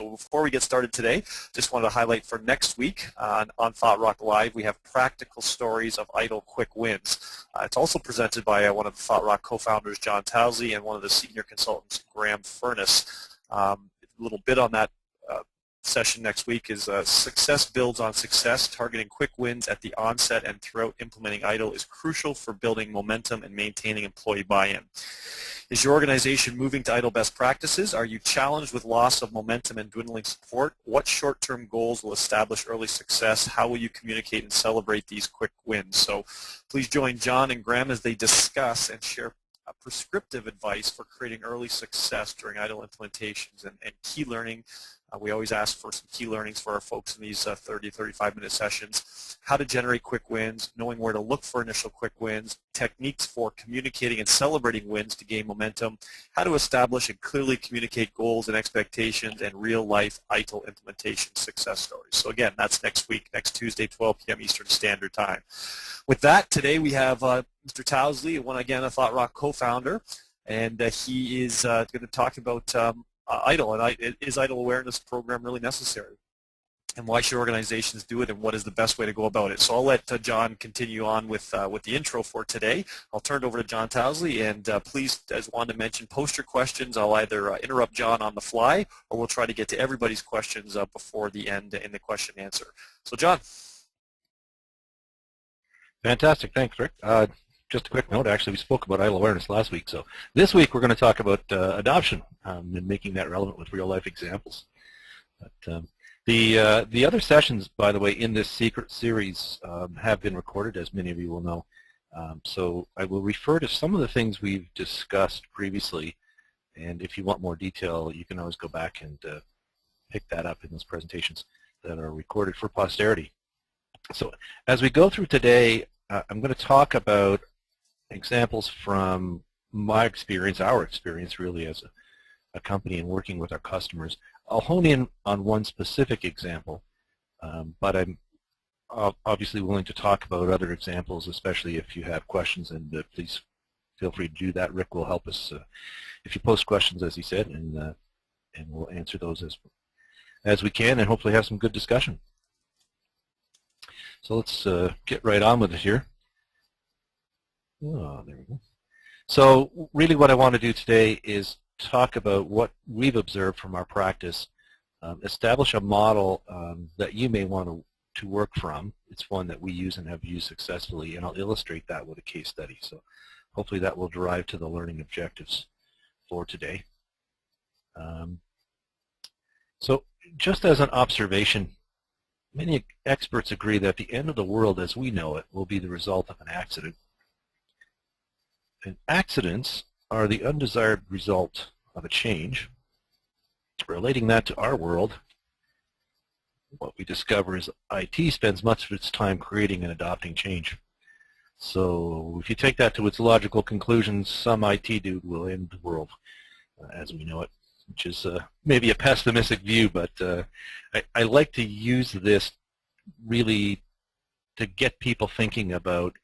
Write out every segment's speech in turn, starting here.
So before we get started today, just wanted to highlight for next week on Thought Rock Live, we have practical stories of ITIL quick wins. It's also presented by one of the Thought Rock co-founders, John Towsley, and one of the senior consultants, Graham Furness. A little bit on that session next week is success builds on success. Targeting quick wins at the onset and throughout implementing ITIL is crucial for building momentum and maintaining employee buy-in. Is your organization moving to ITIL best practices? Are you challenged with loss of momentum and dwindling support? What short-term goals will establish early success? How will you communicate and celebrate these quick wins? So please join John and Graham as they discuss and share prescriptive advice for creating early success during ITIL implementations and key learning. We always ask for some key learnings for our folks in these 30, 35-minute sessions. How to generate quick wins, knowing where to look for initial quick wins, techniques for communicating and celebrating wins to gain momentum, how to establish and clearly communicate goals and expectations, and real-life ITIL implementation success stories. So again, that's next week, next Tuesday, 12 p.m. Eastern Standard Time. With that, today we have Mr. Towsley, again, a Thought Rock co-founder, and he is going to talk about ITIL, and is ITIL awareness program really necessary? And why should organizations do it, and what is the best way to go about it? So I'll let John continue on with the intro for today. I'll turn it over to John Towsley, and please, as Wanda mentioned, post your questions. I'll either interrupt John on the fly, or we'll try to get to everybody's questions before the end in the question and answer. So John. Fantastic. Thanks, Rick. Just a quick note, actually, we spoke about ITIL awareness last week. So this week we're going to talk about adoption and making that relevant with real-life examples. But, the other sessions, by the way, in this secret series have been recorded, as many of you will know. So I will refer to some of the things we've discussed previously, and if you want more detail, you can always go back and pick that up in those presentations that are recorded for posterity. So as we go through today, I'm going to talk about examples from my experience, our experience really as a company and working with our customers. I'll hone in on one specific example, but I'm obviously willing to talk about other examples, especially if you have questions, and please feel free to do that. Rick will help us if you post questions, as he said, and we'll answer those as we can and hopefully have some good discussion. So let's get right on with it here. Oh, there we go. So really what I want to do today is talk about what we've observed from our practice, establish a model that you may want to work from. It's one that we use and have used successfully, and I'll illustrate that with a case study. So hopefully that will derive to the learning objectives for today. So just as an observation, many experts agree that the end of the world as we know it will be the result of an accident. And accidents are the undesired result of a change. Relating that to our world, what we discover is IT spends much of its time creating and adopting change. So if you take that to its logical conclusion, some IT dude will end the world as we know it, which is maybe a pessimistic view, but I like to use this really to get people thinking about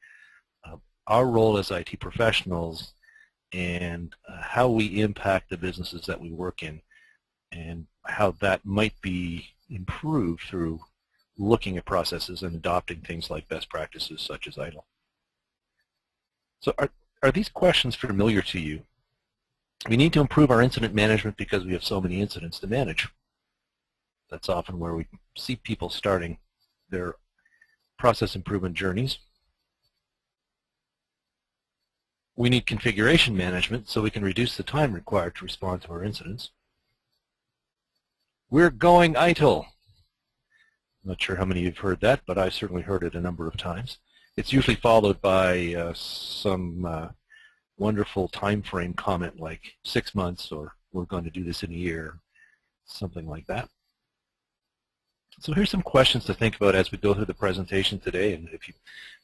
our role as IT professionals and how we impact the businesses that we work in, and how that might be improved through looking at processes and adopting things like best practices such as ITIL. So are these questions familiar to you? We need to improve our incident management because we have so many incidents to manage. That's often where we see people starting their process improvement journeys. We need configuration management so we can reduce the time required to respond to our incidents. We're going ITIL. I'm not sure how many of you have heard that, but I've certainly heard it a number of times. It's usually followed by some wonderful time frame comment like 6 months, or we're going to do this in a year, something like that. So here's some questions to think about as we go through the presentation today, and if you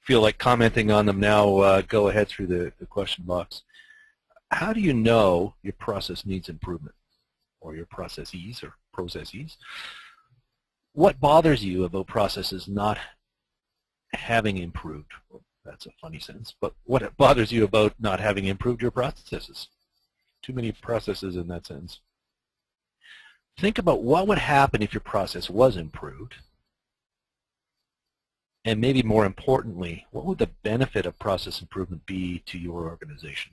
feel like commenting on them now, go ahead through the question box. How do you know your process needs improvement, or your processes or processes? What bothers you about processes not having improved? Well, that's a funny sentence, but what bothers you about not having improved your processes? Too many processes in that sentence. think about what would happen if your process was improved, and maybe more importantly, what would the benefit of process improvement be to your organization?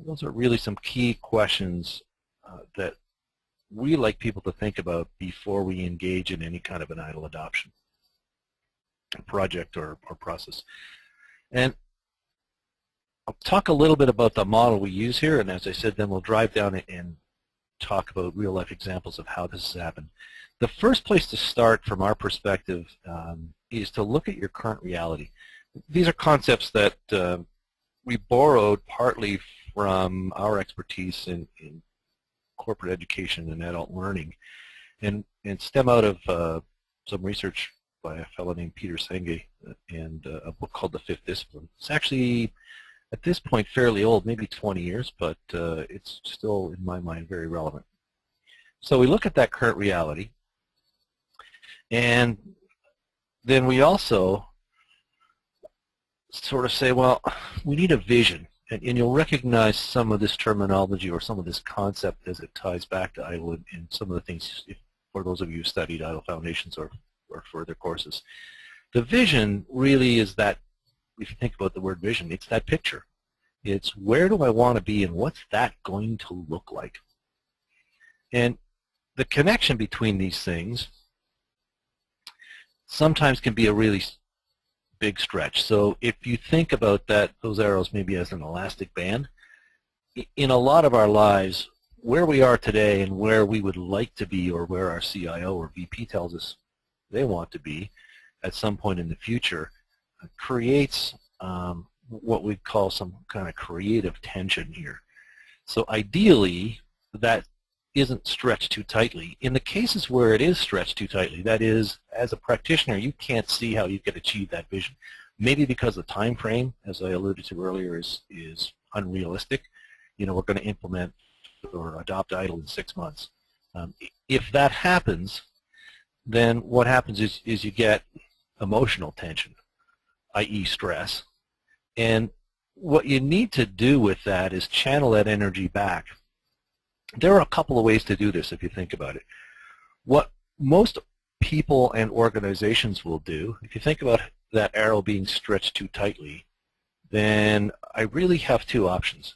Those are really some key questions that we like people to think about before we engage in any kind of an ITIL adoption project or process. And I'll talk a little bit about the model we use here, and as I said, then we'll drive down and talk about real-life examples of how this has happened. The first place to start from our perspective is to look at your current reality. These are concepts that we borrowed partly from our expertise in corporate education and adult learning, and stem out of some research by a fellow named Peter Senge and a book called The Fifth Discipline. It's actually, at this point, fairly old, maybe 20 years, but it's still, in my mind, very relevant. So we look at that current reality, and then we also sort of say, well, we need a vision. And you'll recognize some of this terminology or some of this concept as it ties back to ITIL and some of the things, for those of you who studied ITIL Foundations or further courses. The vision really is that, if you think about the word vision, it's that picture. It's where do I want to be and what's that going to look like? And the connection between these things sometimes can be a really big stretch. So if you think about that, those arrows maybe as an elastic band, in a lot of our lives, where we are today and where we would like to be, or where our CIO or VP tells us they want to be at some point in the future, creates what we call some kind of creative tension here. So ideally, that isn't stretched too tightly. In the cases where it is stretched too tightly, that is, as a practitioner, you can't see how you can achieve that vision. Maybe because the time frame, as I alluded to earlier, is unrealistic. You know, we're going to implement or adopt ITIL in 6 months. If that happens, then what happens is you get emotional tension, i.e. stress. And what you need to do with that is channel that energy back. There are a couple of ways to do this if you think about it. What most people and organizations will do, if you think about that arrow being stretched too tightly, then I really have two options.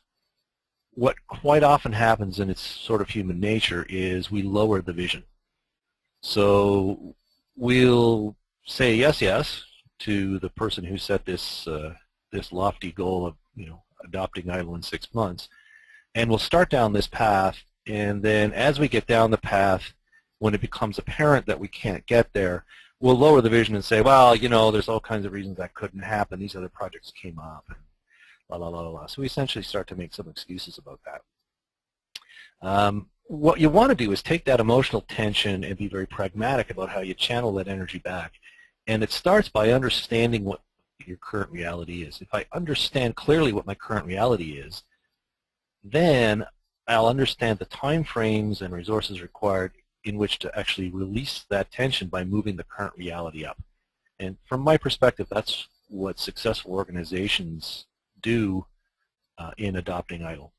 What quite often happens, and it's sort of human nature, is we lower the vision. So we'll say yes, yes to the person who set this this lofty goal of, you know, adopting ITIL in 6 months, and we'll start down this path, and then as we get down the path, when it becomes apparent that we can't get there, we'll lower the vision and say, well, you know, there's all kinds of reasons that couldn't happen. These other projects came up, and la la la la. So we essentially start to make some excuses about that. What you want to do is take that emotional tension and be very pragmatic about how you channel that energy back. And it starts by understanding what your current reality is. If I understand clearly what my current reality is, then I'll understand the time frames and resources required in which to actually release that tension by moving the current reality up. And from my perspective, that's what successful organizations do in adopting ITIL.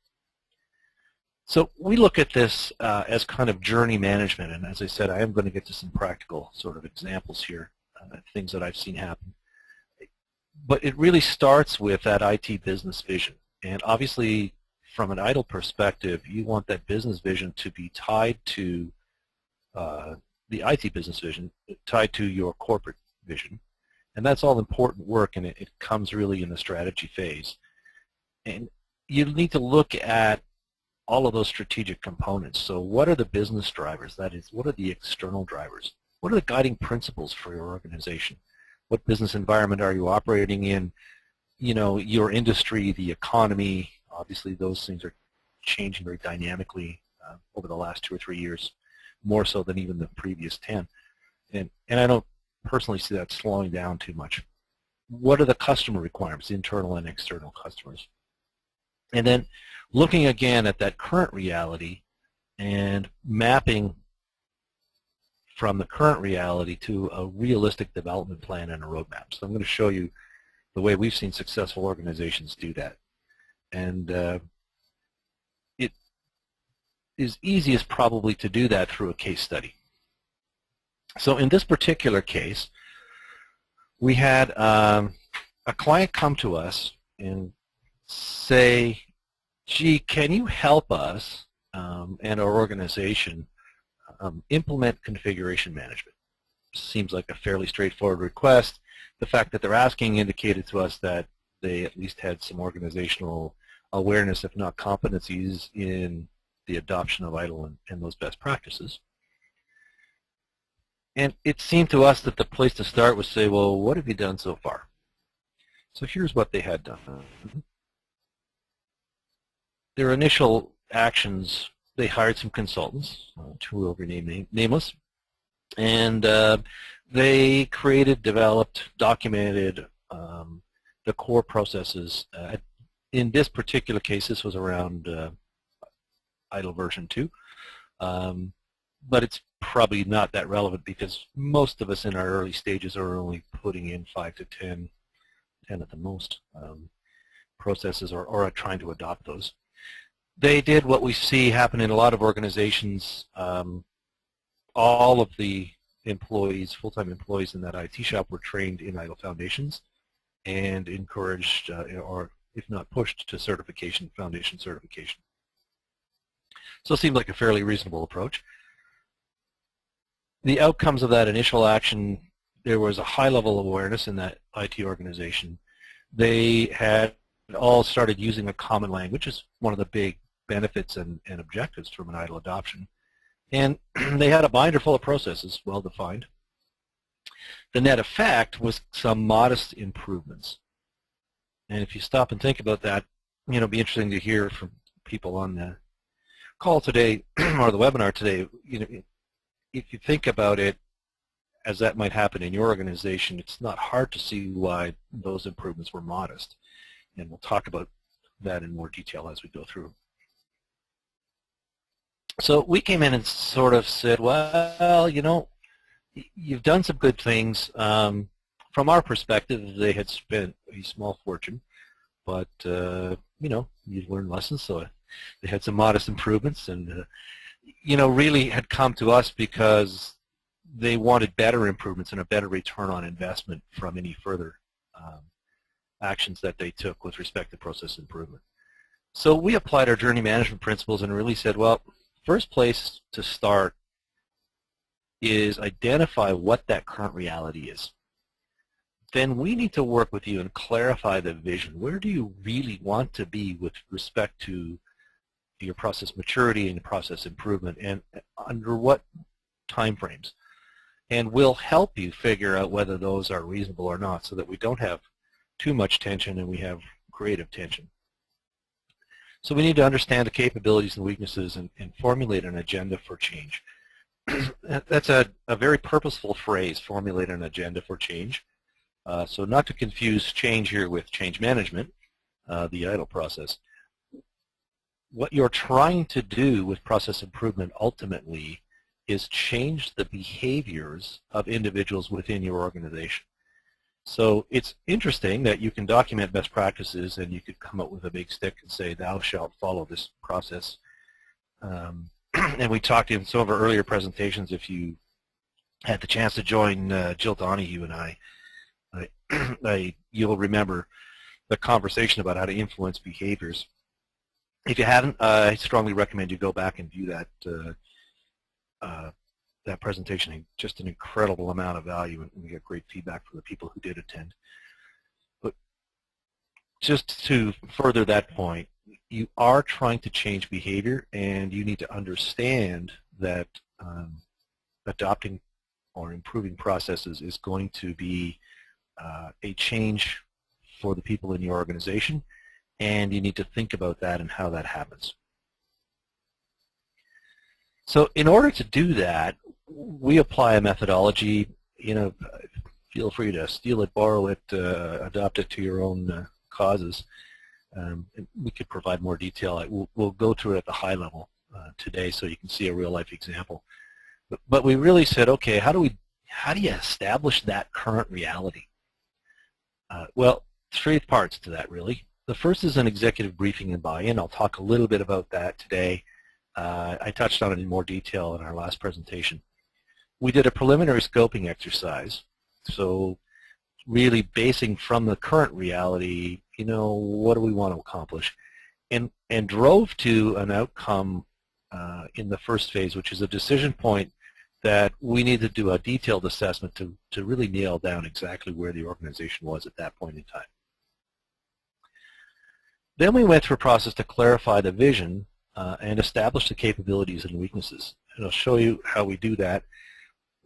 So we look at this as kind of journey management, and as I said, I am going to get to some practical sort of examples here, things that I've seen happen. But it really starts with that IT business vision. And obviously, from an ITIL perspective, you want that business vision to be tied to the IT business vision, tied to your corporate vision. And that's all important work, and it comes really in the strategy phase. And you need to look at all of those strategic components. So what are the business drivers? That is, what are the external drivers? What are the guiding principles for your organization? What business environment are you operating in? You know, your industry, the economy, obviously those things are changing very dynamically over the last 2 or 3 years, more so than even the previous 10. And I don't personally see that slowing down too much. What are the customer requirements, internal and external customers? And then looking again at that current reality and mapping from the current reality to a realistic development plan and a roadmap. So I'm going to show you the way we've seen successful organizations do that. And is easiest probably to do that through a case study. So in this particular case, we had a client come to us and say, gee, can you help us and our organization implement configuration management? Seems like a fairly straightforward request. The fact that they're asking indicated to us that they at least had some organizational awareness, if not competencies, in the adoption of ITIL and those best practices. And it seemed to us that the place to start was say, well, what have you done so far? So here's what they had done. Their initial actions, they hired some consultants, two will remain nameless, and they created, developed, documented the core processes. In this particular case, this was around ITIL version 2, but it's probably not that relevant because most of us in our early stages are only putting in 5 to 10 at the most processes or are trying to adopt those. They did what we see happen in a lot of organizations. All of the employees, full-time employees in that IT shop were trained in ITIL foundations and encouraged or if not pushed to certification, foundation certification. So it seemed like a fairly reasonable approach. The outcomes of that initial action, there was a high level of awareness in that IT organization. They had all started using a common language as one of the big benefits and objectives from an ITIL adoption. And they had a binder full of processes, well defined. The net effect was some modest improvements. And if you stop and think about that, it'd be interesting to hear from people on the call today or the webinar today. If you think about it as that might happen in your organization, it's not hard to see why those improvements were modest. And we'll talk about that in more detail as we go through. So we came in and sort of said, well, you've done some good things. From our perspective, they had spent a small fortune, but, you've learned lessons, so they had some modest improvements and, really had come to us because they wanted better improvements and a better return on investment from any further actions that they took with respect to process improvement. So we applied our journey management principles and really said, well, first place to start is identify what that current reality is. Then we need to work with you and clarify the vision. Where do you really want to be with respect to your process maturity and process improvement, and under what time frames? And we'll help you figure out whether those are reasonable or not so that we don't have too much tension and we have creative tension. So we need to understand the capabilities and weaknesses and formulate an agenda for change. That's a very purposeful phrase, formulate an agenda for change. So not to confuse change here with change management, the ITIL process. What you're trying to do with process improvement ultimately is change the behaviors of individuals within your organization. So it's interesting that you can document best practices and you could come up with a big stick and say, thou shalt follow this process. And we talked in some of our earlier presentations, if you had the chance to join Jill Donahue and you'll remember the conversation about how to influence behaviors. If you haven't, I strongly recommend you go back and view that presentation. Just an incredible amount of value, and we got great feedback from the people who did attend. But just to further that point, you are trying to change behavior, and you need to understand that adopting or improving processes is going to be a change for the people in your organization, and you need to think about that and how that happens. So in order to do that, we apply a methodology. Feel free to steal it, borrow it, adopt it to your own causes. We could provide more detail. We'll go through it at the high level today so you can see a real-life example. But we really said, okay, how do you establish that current reality? Well, 3 parts to that, really. The first is an executive briefing and buy-in. I'll talk a little bit about that today. I touched on it in more detail in our last presentation. We did a preliminary scoping exercise, so really basing from the current reality, what do we want to accomplish, and drove to an outcome in the first phase, which is a decision point that we need to do a detailed assessment to really nail down exactly where the organization was at that point in time. Then we went through a process to clarify the vision and establish the capabilities and weaknesses. And I'll show you how we do that.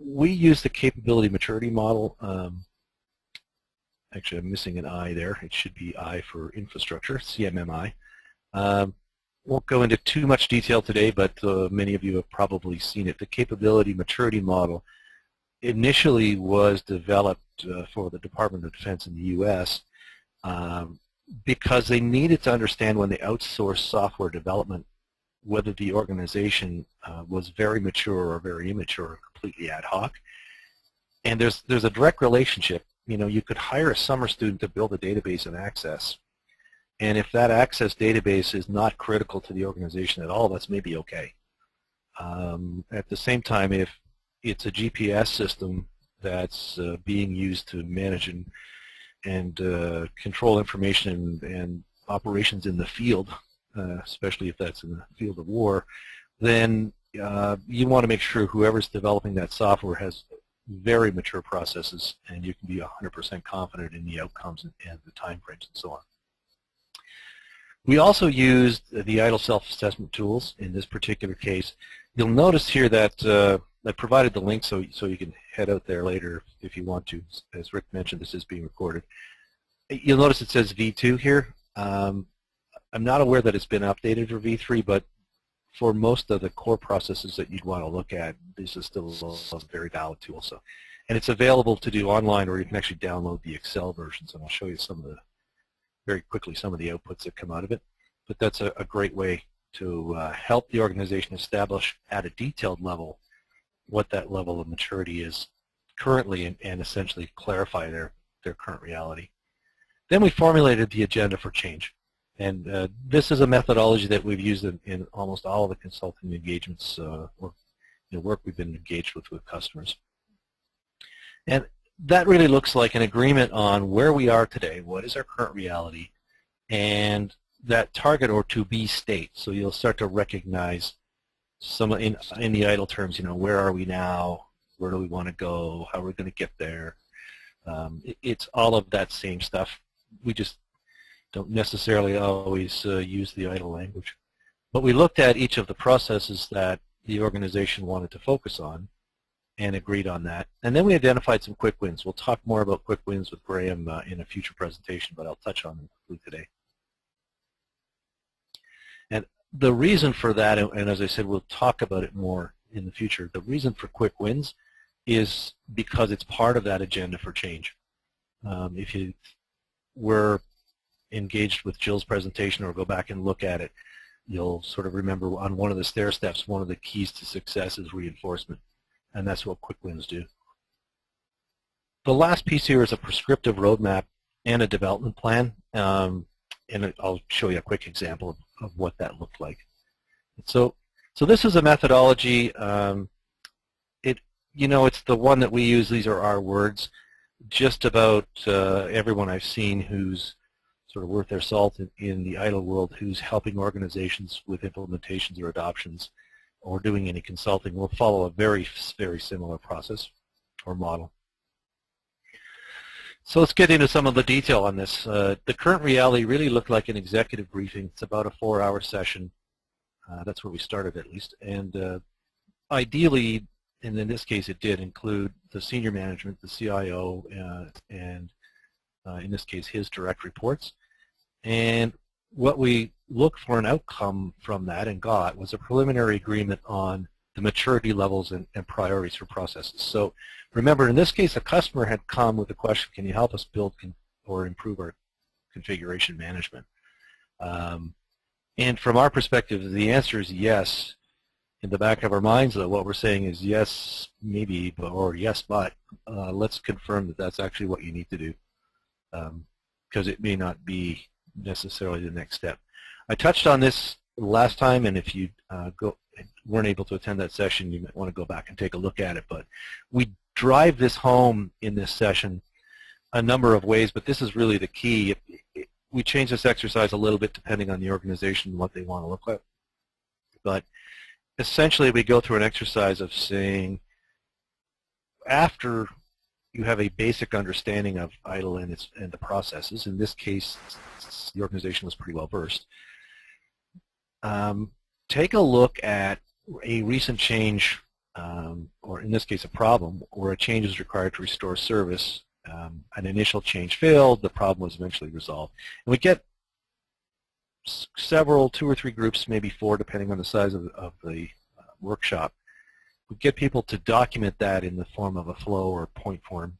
We use the capability maturity model. Actually, I'm missing an I there. It should be I for infrastructure, CMMI. Won't go into too much detail today, but many of you have probably seen it. The capability maturity model initially was developed for the Department of Defense in the U.S. Because they needed to understand when they outsourced software development whether the organization was very mature or very immature or completely ad hoc. And there's a direct relationship. You could hire a summer student to build a database and access. And if that access database is not critical to the organization at all, that's maybe okay. At the same time, if it's a GPS system that's being used to manage and control information and operations in the field, especially if that's in the field of war, then you want to make sure whoever's developing that software has very mature processes, and you can be 100% confident in the outcomes and the time frames and so on. We also used the ITIL self-assessment tools in this particular case. You'll notice here that I provided the link so you can head out there later if you want to. As Rick mentioned, this is being recorded. You'll notice it says V2 here. I'm not aware that it's been updated for V3, but for most of the core processes that you'd want to look at, this is still a very valid tool. And it's available to do online, or you can actually download the Excel versions, and I'll show you very quickly some of the outputs that come out of it. But that's a great way to help the organization establish at a detailed level what that level of maturity is currently and essentially clarify their current reality. Then we formulated the agenda for change. And this is a methodology that we've used in almost all of the consulting engagements or work we've been engaged with customers. And that really looks like an agreement on where we are today, what is our current reality, and that target or to-be state. So you'll start to recognize some in the ITIL terms, where are we now, where do we want to go, how are we going to get there. It's all of that same stuff. We just don't necessarily always use the ITIL language. But we looked at each of the processes that the organization wanted to focus on and agreed on that. And then we identified some quick wins. We'll talk more about quick wins with Graham in a future presentation, but I'll touch on them quickly today. And the reason for that, and as I said, we'll talk about it more in the future, the reason for quick wins is because it's part of that agenda for change. If you were engaged with Jill's presentation or go back and look at it, you'll sort of remember on one of the stair steps, one of the keys to success is reinforcement, and that's what quick wins do. The last piece here is a prescriptive roadmap and a development plan, and I'll show you a quick example of what that looked like. So this is a methodology. It's the one that we use. These are our words. Just about everyone I've seen who's sort of worth their salt in the ITIL world, who's helping organizations with implementations or adoptions or doing any consulting, will follow a very, very similar process or model. So let's get into some of the detail on this. The current reality really looked like an executive briefing. It's about a 4-hour session. That's where we started at least. And ideally, and in this case it did include the senior management, the CIO, and in this case his direct reports. And what we looked for an outcome from that and got was a preliminary agreement on the maturity levels and priorities for processes. So remember, in this case, a customer had come with a question, can you help us build or improve our configuration management? And from our perspective, the answer is yes. In the back of our minds, though, what we're saying is yes, maybe, or yes, but let's confirm that that's actually what you need to do, because it may not be necessarily the next step. I touched on this last time, and if you weren't able to attend that session, you might want to go back and take a look at it. But we drive this home in this session a number of ways, but this is really the key. We change this exercise a little bit depending on the organization and what they want to look like. But essentially, we go through an exercise of saying, after you have a basic understanding of ITIL and the processes, in this case, the organization was pretty well versed, take a look at a recent change, or in this case a problem, where a change is required to restore service. An initial change failed, the problem was eventually resolved. And we get several, 2 or 3 groups, maybe 4, depending on the size of the workshop. We get people to document that in the form of a flow or point form,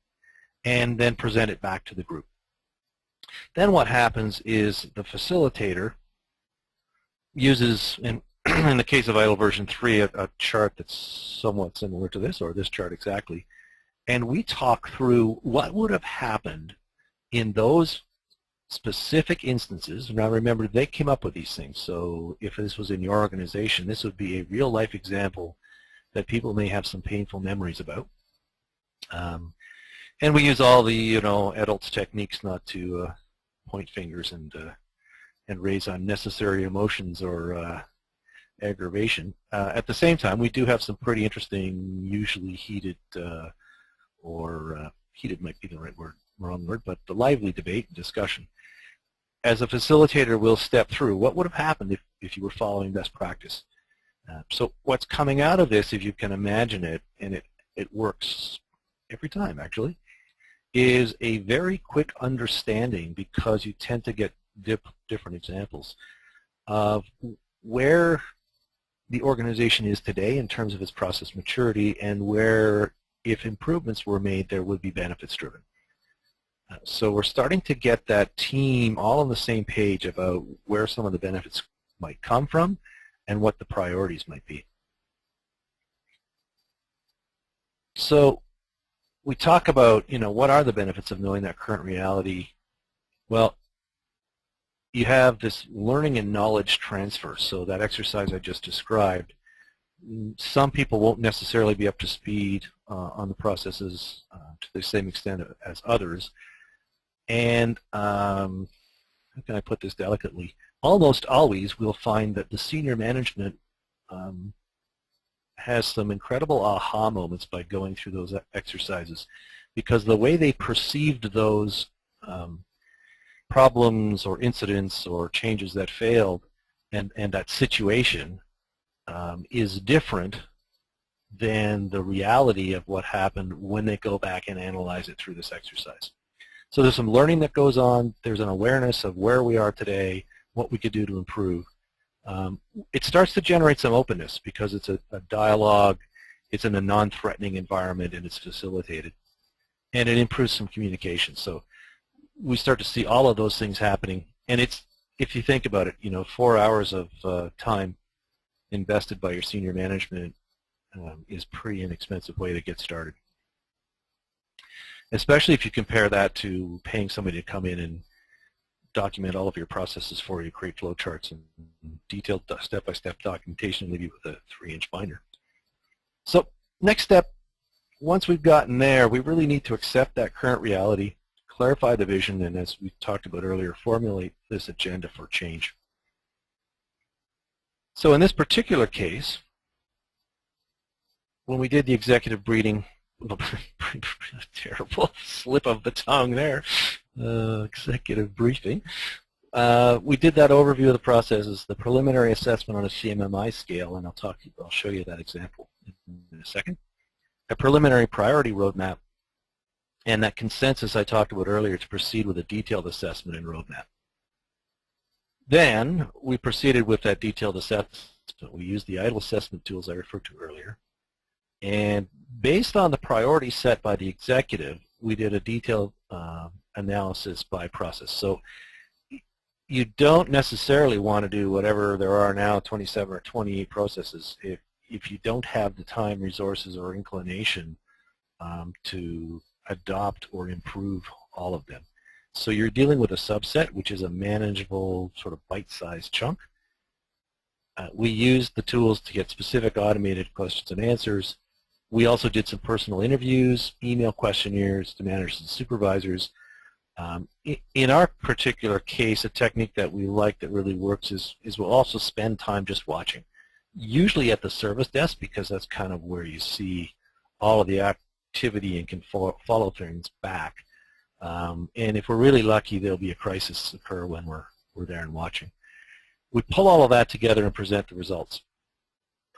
and then present it back to the group. Then what happens is the facilitator uses, in the case of ITIL version 3, a chart that's somewhat similar to this, or this chart exactly, and we talk through what would have happened in those specific instances. Now remember, they came up with these things, so if this was in your organization, this would be a real-life example that people may have some painful memories about. And we use all the adults techniques not to point fingers and raise unnecessary emotions or aggravation. At the same time, we do have some pretty interesting, usually heated, heated might be the wrong word, but the lively debate and discussion. As a facilitator, we'll step through what would have happened if you were following best practice. So what's coming out of this, if you can imagine it, and it works every time actually, is a very quick understanding, because you tend to get different examples of where the organization is today in terms of its process maturity, and where, if improvements were made, there would be benefits driven. So we're starting to get that team all on the same page about where some of the benefits might come from and what the priorities might be. So we talk about, what are the benefits of knowing that current reality? Well, you have this learning and knowledge transfer. So that exercise I just described, some people won't necessarily be up to speed on the processes to the same extent as others. And how can I put this delicately? Almost always we'll find that the senior management has some incredible aha moments by going through those exercises, because the way they perceived those problems or incidents or changes that failed and that situation is different than the reality of what happened when they go back and analyze it through this exercise. So there's some learning that goes on. There's an awareness of where we are today, what we could do to improve. It starts to generate some openness, because it's a dialogue, it's in a non-threatening environment, and it's facilitated. And it improves some communication. So we start to see all of those things happening. And it's, if you think about it, 4 hours of time invested by your senior management is a pretty inexpensive way to get started. Especially if you compare that to paying somebody to come in and document all of your processes for you, create flowcharts and detailed step-by-step documentation, and leave you with a 3-inch binder. So next step, once we've gotten there, we really need to accept that current reality, clarify the vision, and as we talked about earlier, formulate this agenda for change. So in this particular case, when we did the executive briefing, terrible slip of the tongue there, executive briefing, we did that overview of the processes, the preliminary assessment on a CMMI scale, and I'll show you that example in a second, a preliminary priority roadmap, and that consensus I talked about earlier to proceed with a detailed assessment and roadmap. Then we proceeded with that detailed assessment. We used the ITIL assessment tools I referred to earlier. And based on the priorities set by the executive, we did a detailed analysis by process. So you don't necessarily want to do whatever there are now, 27 or 28 processes, if you don't have the time, resources, or inclination to adopt or improve all of them. So you're dealing with a subset, which is a manageable sort of bite-sized chunk. We used the tools to get specific automated questions and answers. We also did some personal interviews, email questionnaires to managers and supervisors. In our particular case, a technique that we like that really works is we'll also spend time just watching, usually at the service desk, because that's kind of where you see all of the activity and can follow things back. And if we're really lucky, there'll be a crisis occur when we're there and watching. We pull all of that together and present the results.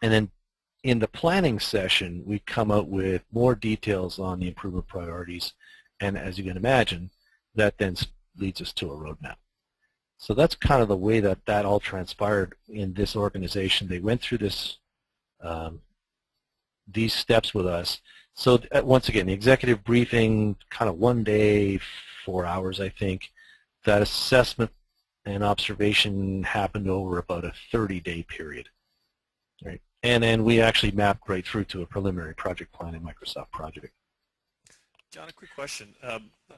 And then in the planning session, we come out with more details on the improvement priorities. And as you can imagine, that then leads us to a roadmap. So that's kind of the way that all transpired in this organization. They went through this, these steps with us. So once again, the executive briefing, kind of 1 day, 4 hours, I think. That assessment and observation happened over about a 30-day period. Right? And then we actually mapped right through to a preliminary project plan in Microsoft Project. John, a quick question.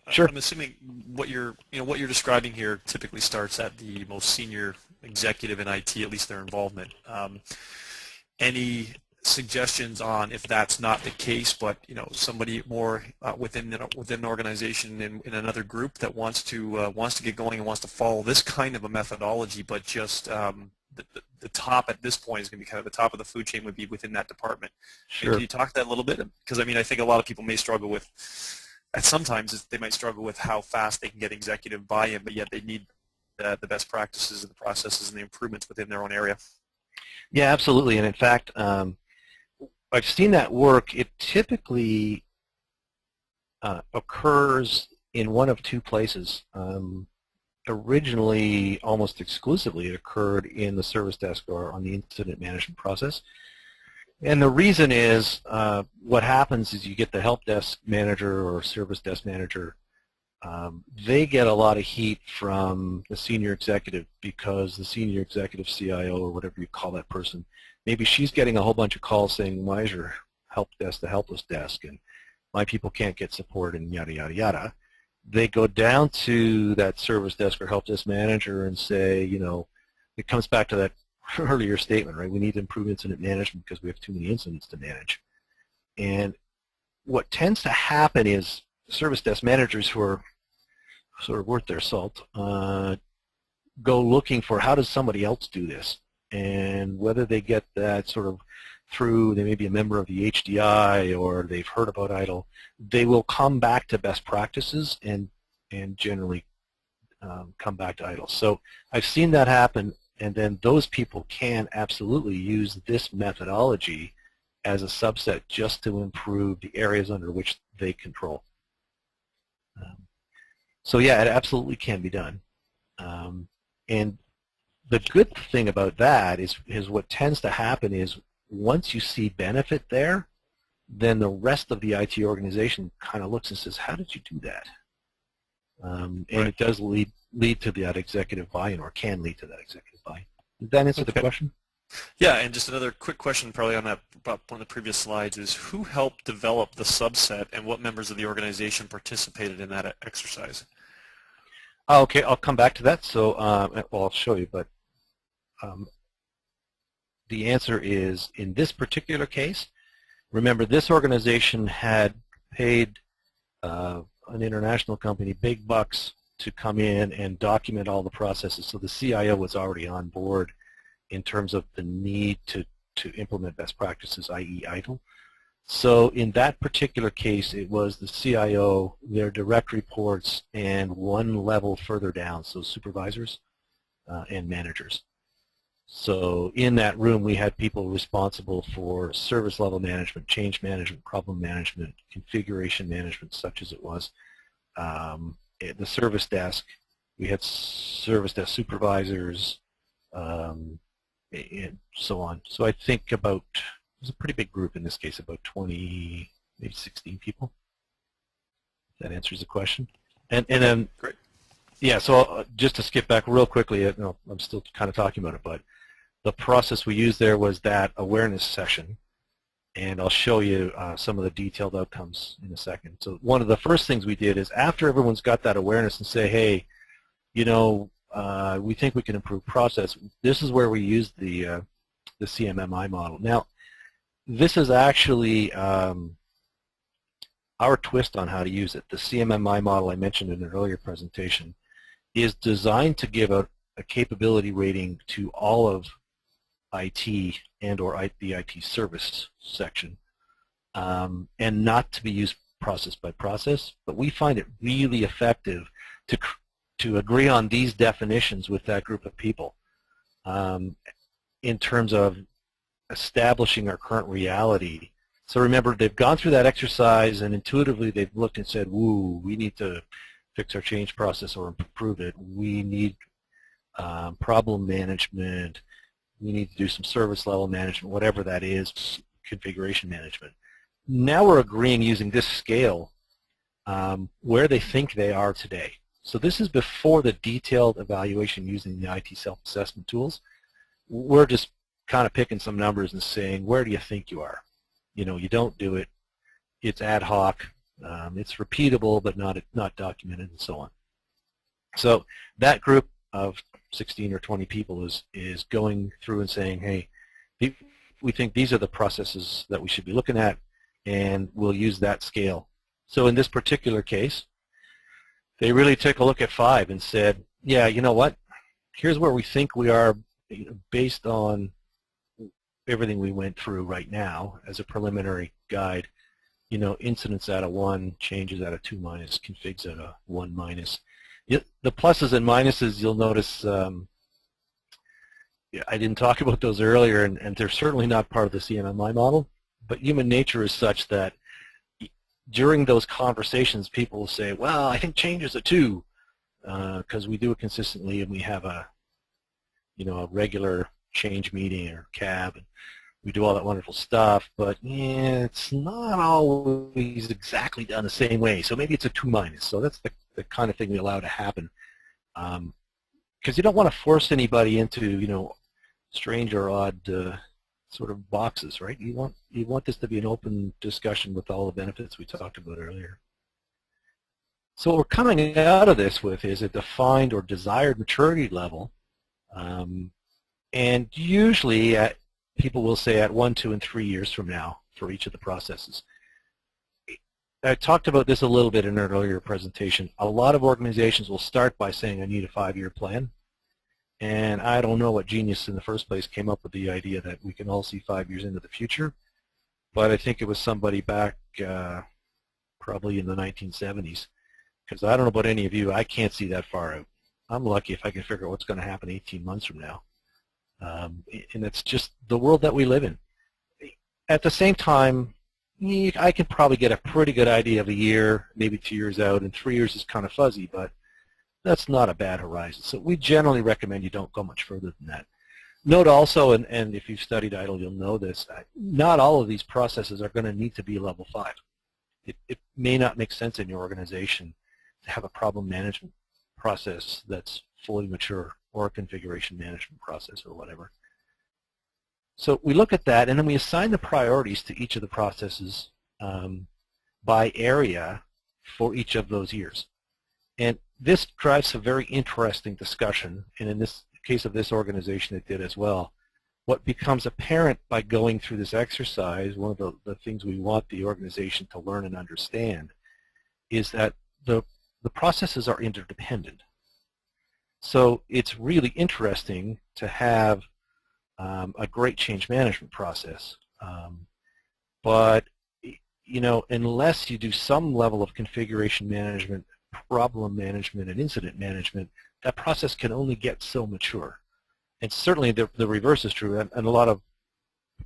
Sure. I'm assuming what you're describing here typically starts at the most senior executive in IT, at least their involvement. Any suggestions on if that's not the case, but somebody more within an organization in another group that wants to get going and wants to follow this kind of a methodology, but just the top at this point is going to be kind of the top of the food chain would be within that department. Sure. Can you talk to that a little bit? Because I think a lot of people may struggle with, at sometimes they might struggle with how fast they can get executive buy-in, but yet they need the best practices and the processes and the improvements within their own area. Yeah, absolutely. And in fact, I've seen that work. It typically occurs in one of two places. Originally, almost exclusively, it occurred in the service desk or on the incident management process. And the reason is what happens is you get the help desk manager or service desk manager. They get a lot of heat from the senior executive because the senior executive CIO or whatever you call that person, maybe she's getting a whole bunch of calls saying, why is your help desk the helpless desk? And my people can't get support and yada, yada, yada. They go down to that service desk or help desk manager and say, it comes back to that earlier statement, right? We need to improve incident management because we have too many incidents to manage. And what tends to happen is service desk managers who are sort of worth their salt go looking for how does somebody else do this, and whether they get that sort of through, they may be a member of the HDI or they've heard about ITIL, they will come back to best practices and generally come back to ITIL. So I've seen that happen, and then those people can absolutely use this methodology as a subset just to improve the areas under which they control. So yeah, it absolutely can be done. And the good thing about that is what tends to happen is once you see benefit there, then the rest of the IT organization kind of looks and says, how did you do that? And right. It does lead to that executive buy-in, or can lead to that executive buy-in. Did that answer the question? Yeah, and just another quick question probably on that, about one of the previous slides, is who helped develop the subset and what members of the organization participated in that exercise? Okay, I'll come back to that. So, well, I'll show you, but the answer is, in this particular case, remember this organization had paid an international company big bucks to come in and document all the processes, so the CIO was already on board in terms of the need to implement best practices, i.e. ITIL. So in that particular case, it was the CIO, their direct reports, and one level further down, so supervisors and managers. So in that room, we had people responsible for service level management, change management, problem management, configuration management, such as it was. The service desk, we had service desk supervisors, and so on. So I think about, it was a pretty big group in this case, about 20, maybe 16 people. If that answers the question. And then, great. Yeah, so just to skip back real quickly, I'm still kind of talking about it, but the process we used there was that awareness session, and I'll show you some of the detailed outcomes in a second. So one of the first things we did is, after everyone's got that awareness and say, hey, we think we can improve process, this is where we use the the CMMI model. Now, this is actually our twist on how to use it. The CMMI model I mentioned in an earlier presentation is designed to give a capability rating to all of IT and or the IT service section, and not to be used process by process, but we find it really effective to agree on these definitions with that group of people in terms of establishing our current reality. So remember, they've gone through that exercise and intuitively they've looked and said, woo, we need to fix our change process or improve it. We need problem management. We need to do some service level management, whatever that is, configuration management. Now we're agreeing using this scale where they think they are today. So this is before the detailed evaluation using the IT self-assessment tools. We're just kind of picking some numbers and saying, where do you think you are? You know, you don't do it. It's ad hoc. It's repeatable, but not documented, and so on. So that group of 16 or 20 people is going through and saying, hey, we think these are the processes that we should be looking at, and we'll use that scale. So in this particular case, they really took a look at 5 and said, yeah, you know what? Here's where we think we are based on everything we went through right now as a preliminary guide. You know, incidents at a 1, changes at a 2-, configs at a 1-. The pluses and minuses, you'll notice, I didn't talk about those earlier, and they're certainly not part of the CMMI model, but human nature is such that during those conversations, people will say, well, I think change is a 2, because we do it consistently and we have a regular change meeting or CAB, and we do all that wonderful stuff, but it's not always exactly done the same way, so maybe it's a 2-. So that's the kind of thing we allow to happen, because you don't want to force anybody into, strange or odd sort of boxes, right? You want this to be an open discussion with all the benefits we talked about earlier. So what we're coming out of this with is a defined or desired maturity level, and usually people will say at 1, 2, and 3 years from now for each of the processes. I talked about this a little bit in an earlier presentation. A lot of organizations will start by saying, I need a 5-year plan. And I don't know what genius in the first place came up with the idea that we can all see 5 years into the future, but I think it was somebody back probably in the 1970s, because I don't know about any of you, I can't see that far out. I'm lucky if I can figure out what's going to happen 18 months from now. And it's just the world that we live in. At the same time, I can probably get a pretty good idea of a year, maybe 2 years out, and 3 years is kind of fuzzy, but that's not a bad horizon. So we generally recommend you don't go much further than that. Note also, and if you've studied ITIL, you'll know this, not all of these processes are going to need to be level 5. It may not make sense in your organization to have a problem management process that's fully mature, or a configuration management process or whatever. So we look at that, and then we assign the priorities to each of the processes by area for each of those years. And this drives a very interesting discussion, and in this case of this organization it did as well. What becomes apparent by going through this exercise, one of the things we want the organization to learn and understand, is that the processes are interdependent. So it's really interesting to have a great change management process, but unless you do some level of configuration management, problem management, and incident management, that process can only get so mature. And certainly the reverse is true, and a lot of,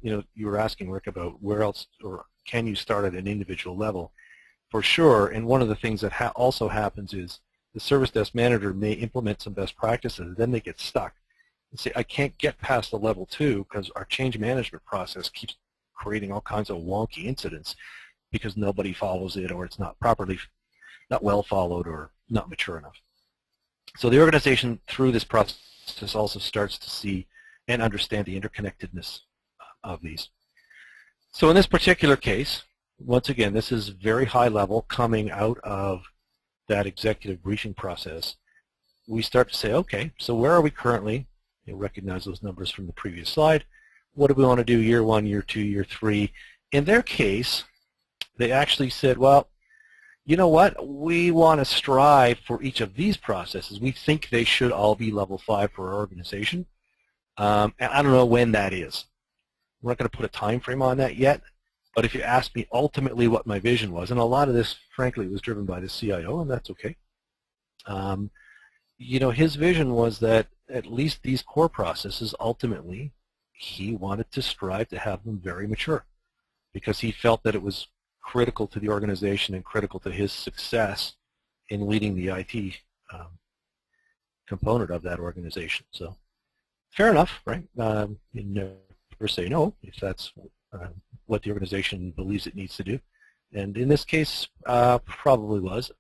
you were asking, Rick, about where else, or can you start at an individual level? For sure, and one of the things that also happens is the service desk manager may implement some best practices, then they get stuck and say, I can't get past the level 2 because our change management process keeps creating all kinds of wonky incidents because nobody follows it, or it's not well followed, or not mature enough. So the organization, through this process, also starts to see and understand the interconnectedness of these. So in this particular case, once again, this is very high level coming out of that executive briefing process. We start to say, okay, so where are we currently? You recognize those numbers from the previous slide. what do we want to do year 1, year 2, year 3? In their case, they actually said, well, you know what, we want to strive for each of these processes. We think they should all be level 5 for our organization. And I don't know when that is. We're not going to put a time frame on that yet, but if you ask me ultimately what my vision was, and a lot of this, frankly, was driven by the CIO, and that's okay. You know, his vision was that at least these core processes, ultimately, he wanted to strive to have them very mature, because he felt that it was critical to the organization and critical to his success in leading the IT component of that organization. So, fair enough, right? You never say no if that's what the organization believes it needs to do. And in this case, probably was.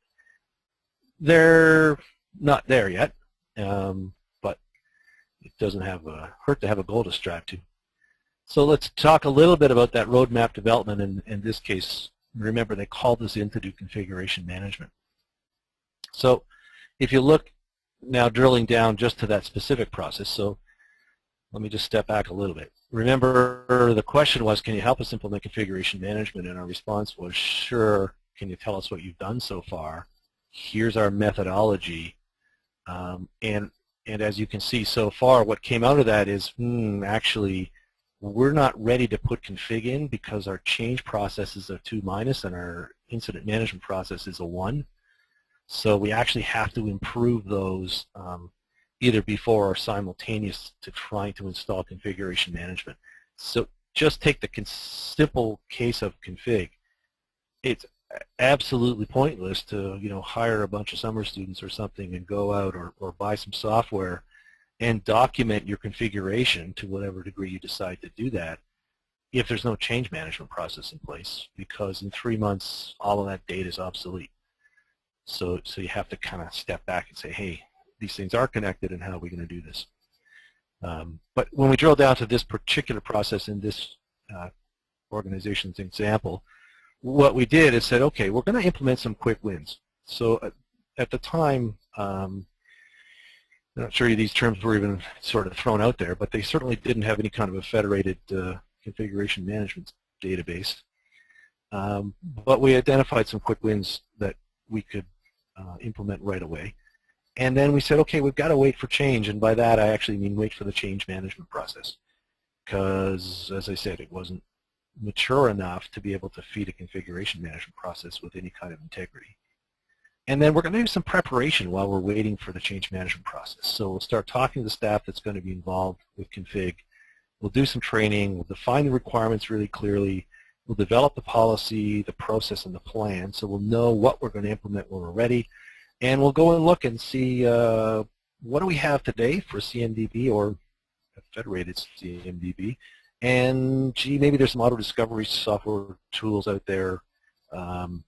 They're not there yet, but it doesn't hurt to have a goal to strive to. So let's talk a little bit about that roadmap development. In this case, remember they called this in to do configuration management. So if you look now drilling down just to that specific process, so let me just step back a little bit. Remember the question was, can you help us implement configuration management? And our response was, sure. Can you tell us what you've done so far? Here's our methodology. And as you can see so far, what came out of that is, actually, we're not ready to put config in because our change process is a 2- and our incident management process is a 1. So we actually have to improve those either before or simultaneous to trying to install configuration management. So just take the simple case of config. It's absolutely pointless to hire a bunch of summer students or something and go out or buy some software and document your configuration to whatever degree you decide to do that if there's no change management process in place, because in 3 months all of that data is obsolete. So you have to kind of step back and say, hey, these things are connected, and how are we going to do this? But when we drill down to this particular process in this organization's example, what we did is said, okay, we're going to implement some quick wins. So at the time, I'm not sure these terms were even sort of thrown out there, but they certainly didn't have any kind of a federated configuration management database. But we identified some quick wins that we could implement right away. And then we said, okay, we've got to wait for change, and by that I actually mean wait for the change management process, because, as I said, it wasn't mature enough to be able to feed a configuration management process with any kind of integrity. And then we're going to do some preparation while we're waiting for the change management process. So we'll start talking to the staff that's going to be involved with config. We'll do some training. We'll define the requirements really clearly. We'll develop the policy, the process, and the plan, so we'll know what we're going to implement when we're ready. And we'll go and look and see what do we have today for CMDB or federated CMDB. And gee, maybe there's some auto-discovery software tools out there.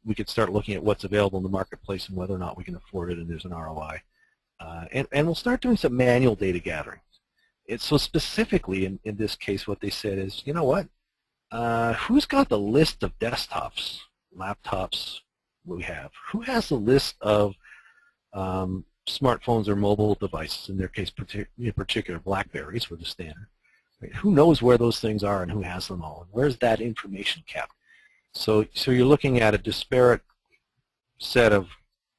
We could start looking at what's available in the marketplace and whether or not we can afford it and there's an ROI. And we'll start doing some manual data gathering. So specifically in this case, what they said is, you know what? Who's got the list of desktops, laptops we have? Who has the list of smartphones or mobile devices? In their case, in particular, BlackBerries were the standard. Right? Who knows where those things are and who has them all? And where's that information kept? So you're looking at a disparate set of,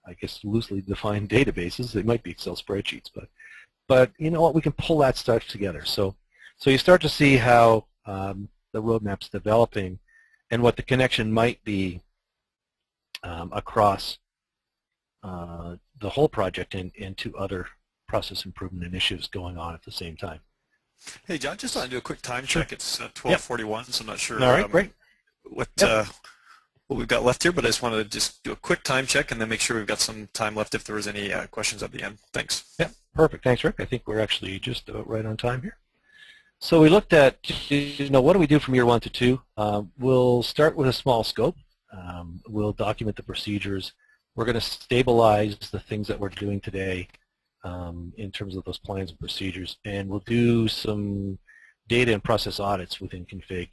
I guess, loosely defined databases. They might be Excel spreadsheets, but you know what? We can pull that stuff together. So you start to see how the roadmap's developing and what the connection might be across the whole project and to other process improvement initiatives going on at the same time. Hey, John, just want to do a quick time check. It's 12:41, so I'm not sure All right, great. What we've got left here, but I just wanted to just do a quick time check and then make sure we've got some time left if there was any questions at the end. Thanks. Yeah, perfect. Thanks, Rick. I think we're actually just about right on time here. So we looked at, what do we do from year 1 to 2? We'll start with a small scope. We'll document the procedures. We're going to stabilize the things that we're doing today in terms of those plans and procedures, and we'll do some data and process audits within config.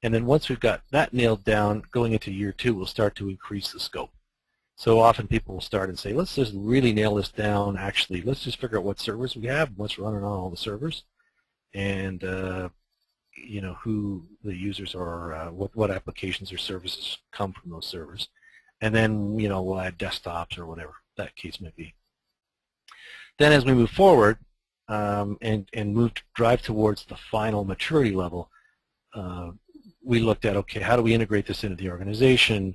And then once we've got that nailed down, going into year 2, we'll start to increase the scope. So often people will start and say, let's just really nail this down. Actually, let's just figure out what servers we have and what's running on all the servers. And who the users are, what applications or services come from those servers. And then, we'll add desktops or whatever that case may be. Then as we move forward and drive towards the final maturity level, we looked at, okay, how do we integrate this into the organization?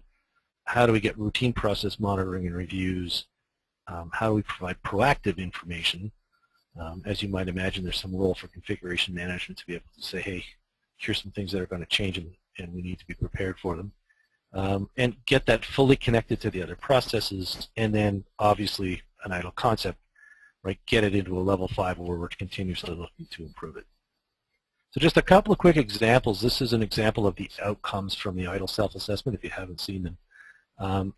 How do we get routine process monitoring and reviews? How do we provide proactive information? As you might imagine, there's some role for configuration management to be able to say, hey, here's some things that are going to change and we need to be prepared for them. And get that fully connected to the other processes, and then obviously an ITIL concept, right? Get it into a level 5 where we're continuously looking to improve it. So just a couple of quick examples. This is an example of the outcomes from the ITIL self-assessment if you haven't seen them.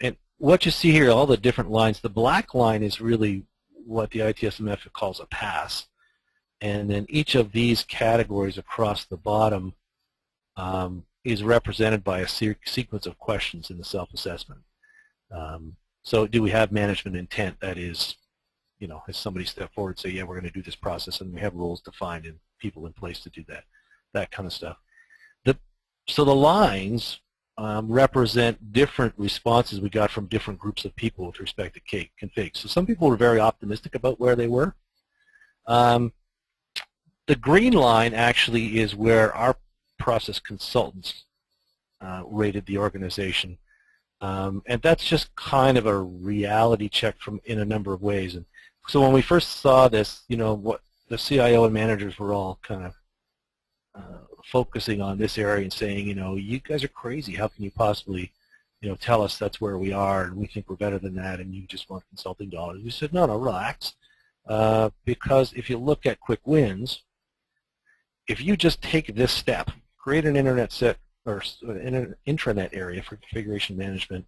And what you see here, all the different lines, the black line is really what the ITSMF calls a pass. And then each of these categories across the bottom is represented by a sequence of questions in the self-assessment. So do we have management intent? That is, has somebody step forward and say, yeah, we're going to do this process, and we have rules defined and people in place to do that kind of stuff. So the lines represent different responses we got from different groups of people with respect to config. So some people were very optimistic about where they were. The green line actually is where our process consultants rated the organization. And that's just kind of a reality check in a number of ways. And so when we first saw this, what the CIO and managers were all kind of focusing on this area and saying, you guys are crazy. How can you possibly, tell us that's where we are and we think we're better than that and you just want consulting dollars? We said, no, relax. Because if you look at quick wins, if you just take this step, create an internet set or an intranet area for configuration management,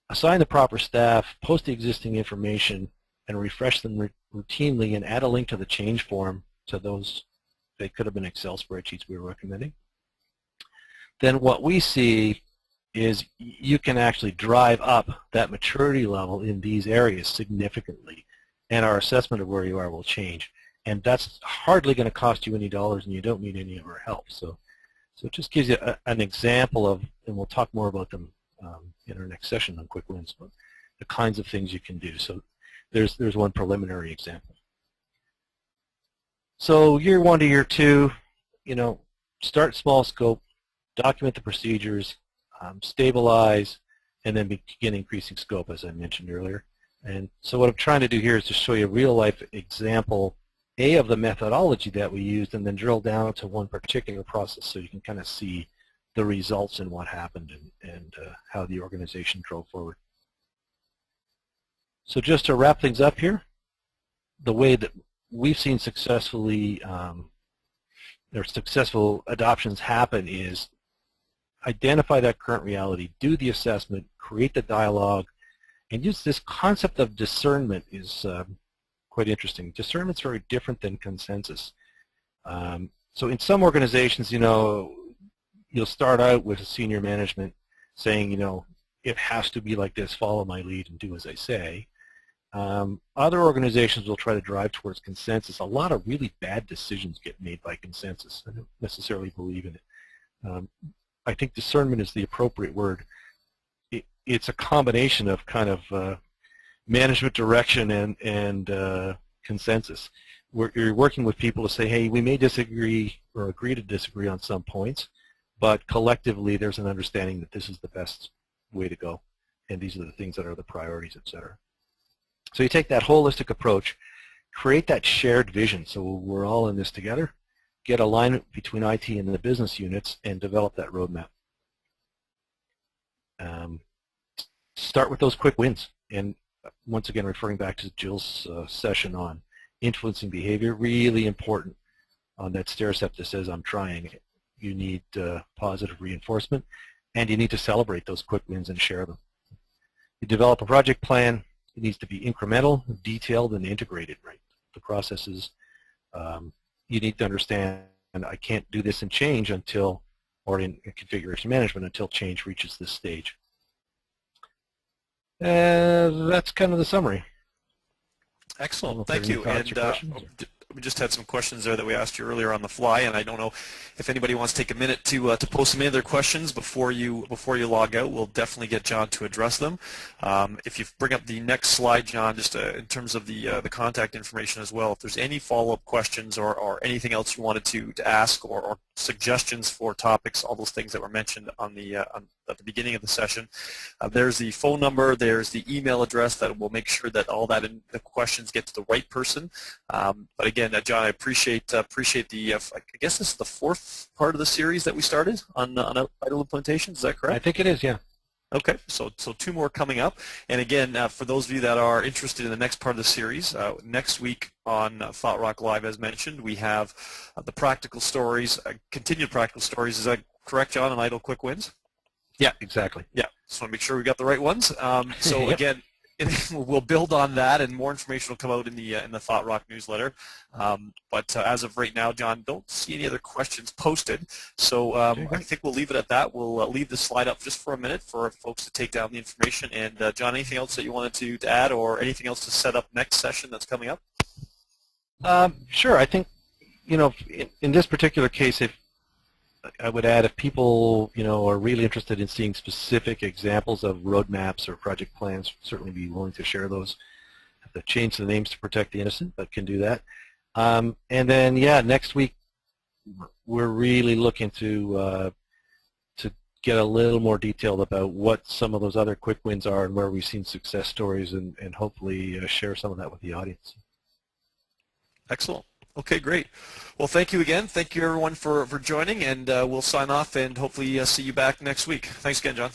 assign the proper staff, post the existing information, and refresh them routinely, and add a link to the change form to those. They could have been Excel spreadsheets we were recommending. Then what we see is you can actually drive up that maturity level in these areas significantly, and our assessment of where you are will change. And that's hardly going to cost you any dollars, and you don't need any of our help. So it just gives you an example of, and we'll talk more about them in our next session on quick wins, but the kinds of things you can do. So there's one preliminary example. So year 1 to year 2, start small scope, document the procedures, stabilize, and then begin increasing scope, as I mentioned earlier. And so what I'm trying to do here is to show you a real-life example, of the methodology that we used, and then drill down to one particular process so you can kind of see the results and what happened and how the organization drove forward. So just to wrap things up here, the way that we've seen successful adoptions happen is identify that current reality, do the assessment, create the dialogue, and use this concept of discernment is quite interesting. Discernment's very different than consensus. So in some organizations, you'll start out with a senior management saying, it has to be like this, follow my lead and do as I say. Other organizations will try to drive towards consensus. A lot of really bad decisions get made by consensus. I don't necessarily believe in it. I think discernment is the appropriate word. It's a combination of kind of management direction and consensus. You're working with people to say, hey, we may disagree or agree to disagree on some points, but collectively there's an understanding that this is the best way to go, and these are the things that are the priorities, etc. So you take that holistic approach, create that shared vision, so we're all in this together, get alignment between IT and the business units, and develop that roadmap. Start with those quick wins, and once again, referring back to Jill's session on influencing behavior, really important on that stair step that says I'm trying. You need positive reinforcement, and you need to celebrate those quick wins and share them. You develop a project plan. It needs to be incremental, detailed, and integrated, right? The processes, you need to understand, I can't do this in change until, or in configuration management until change reaches this stage. That's kind of the summary. Excellent, thank you. And we just had some questions there that we asked you earlier on the fly, and I don't know if anybody wants to take a minute to post some of their questions before you log out. We'll definitely get John to address them. If you bring up the next slide, John, just in terms of the contact information as well, if there's any follow-up questions or anything else you wanted to ask or suggestions for topics, all those things that were mentioned on the at the beginning of the session, there's the phone number, there's the email address that will make sure that all that the questions get to the right person. But again, John, I appreciate the I guess this is the fourth part of the series that we started on ITIL implementations. Is that correct? I think it is, yeah. Okay, so two more coming up. And again, for those of you that are interested in the next part of the series, next week on Thought Rock Live, as mentioned, we have the practical stories, continued practical stories. Is that correct, John, on ITIL Quick Wins? Yeah, exactly. Yeah, just want to make sure we got the right ones. So Yep. Again, we'll build on that, and more information will come out in the Thought Rock newsletter. But as of right now, John, don't see any other questions posted. So I think we'll leave it at that. We'll leave the slide up just for a minute for folks to take down the information. And John, anything else that you wanted to add, or anything else to set up next session that's coming up? Sure. I think, in this particular case, if I would add, if people, are really interested in seeing specific examples of roadmaps or project plans, certainly be willing to share those. Have to change the names to protect the innocent, but can do that. And then, yeah, next week we're really looking to get a little more detailed about what some of those other quick wins are and where we've seen success stories, and hopefully share some of that with the audience. Excellent. Okay, great. Well, thank you again. Thank you, everyone, for joining, and we'll sign off and hopefully see you back next week. Thanks again, John.